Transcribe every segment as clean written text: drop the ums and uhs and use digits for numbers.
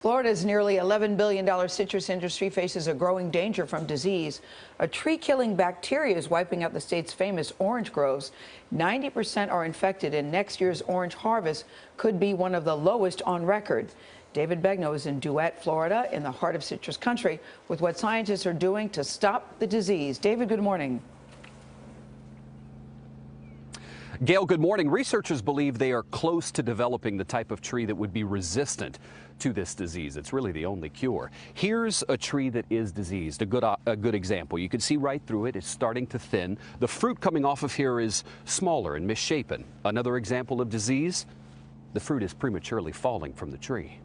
Florida's nearly $11 billion citrus industry faces a growing danger from disease. A tree-killing bacteria is wiping out the state's famous orange groves. 90% are infected, and next year's orange harvest could be one of the lowest on record. David Begnaud is in Duet, Florida, in the heart of citrus country, with what scientists are doing to stop the disease. David, good morning. Gail, good morning. Researchers believe they are close to developing the type of tree that would be resistant to this disease. It's really the only cure. Here's a tree that is diseased, a good example. You can see right through it. It's starting to thin. The fruit coming off of here is smaller and misshapen. Another example of disease, the fruit is prematurely falling from the tree.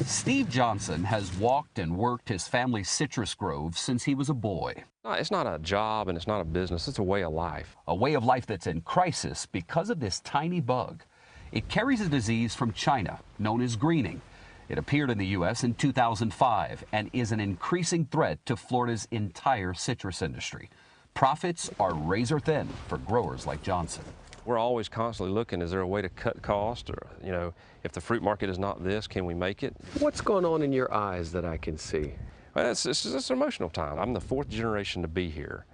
Steve Johnson has walked and worked his family's citrus grove since he was a boy. It's not a job and it's not a business, it's a way of life. A way of life that's in crisis because of this tiny bug. It carries a disease from China known as greening. It appeared in the U.S. in 2005 and is an increasing threat to Florida's entire citrus industry. Profits are razor thin for growers like Johnson. We're always constantly looking, is there a way to cut cost, or, if the fruit market is not this, can we make it? What's going on in your eyes that I can see? Well, it's an emotional time. I'm the fourth generation to be here,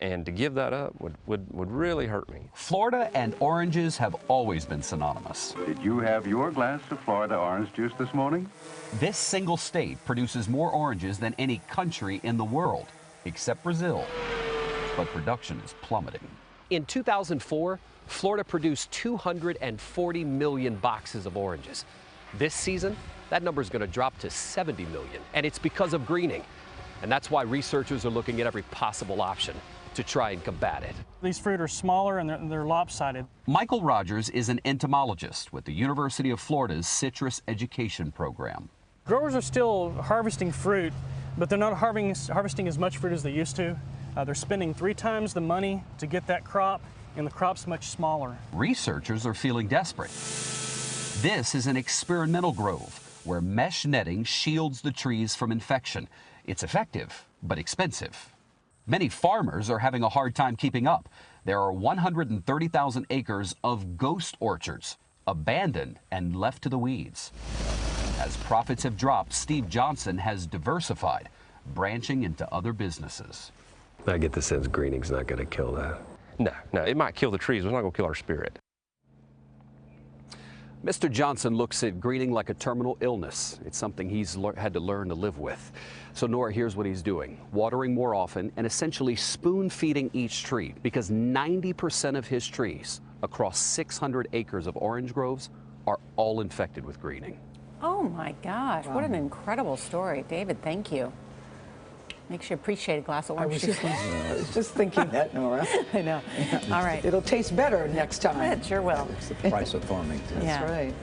and to give that up would really hurt me. Florida and oranges have always been synonymous. Did you have your glass of Florida orange juice this morning? This single state produces more oranges than any country in the world, except Brazil. But production is plummeting. In 2004, Florida produced 240 million boxes of oranges. This season, that number is going to drop to 70 million, and it's because of greening. And that's why researchers are looking at every possible option to try and combat it. These fruit are smaller and they're lopsided. Michael Rogers is an entomologist with the University of Florida's Citrus Education Program. Growers are still harvesting fruit, but they're not harvesting as much fruit as they used to. They're spending 3 times the money to get that crop, and the crop's much smaller. Researchers are feeling desperate. This is an experimental grove where mesh netting shields the trees from infection. It's effective, but expensive. Many farmers are having a hard time keeping up. There are 130,000 acres of ghost orchards, abandoned and left to the weeds. As profits have dropped, Steve Johnson has diversified, branching into other businesses. I get the sense greening's not going to kill that. No, it might kill the trees, but it's not going to kill our spirit. Mr. Johnson looks at greening like a terminal illness. It's something he's had to learn to live with. So Nora, here's what he's doing. Watering more often and essentially spoon-feeding each tree, because 90% of his trees across 600 acres of orange groves are all infected with greening. Oh my gosh, what an incredible story. David, thank you. Makes you appreciate a glass of orange juice. I was just thinking that, Nora. I know. All right. It'll taste better next time. It sure will. It's the price of farming. Yeah. That's right.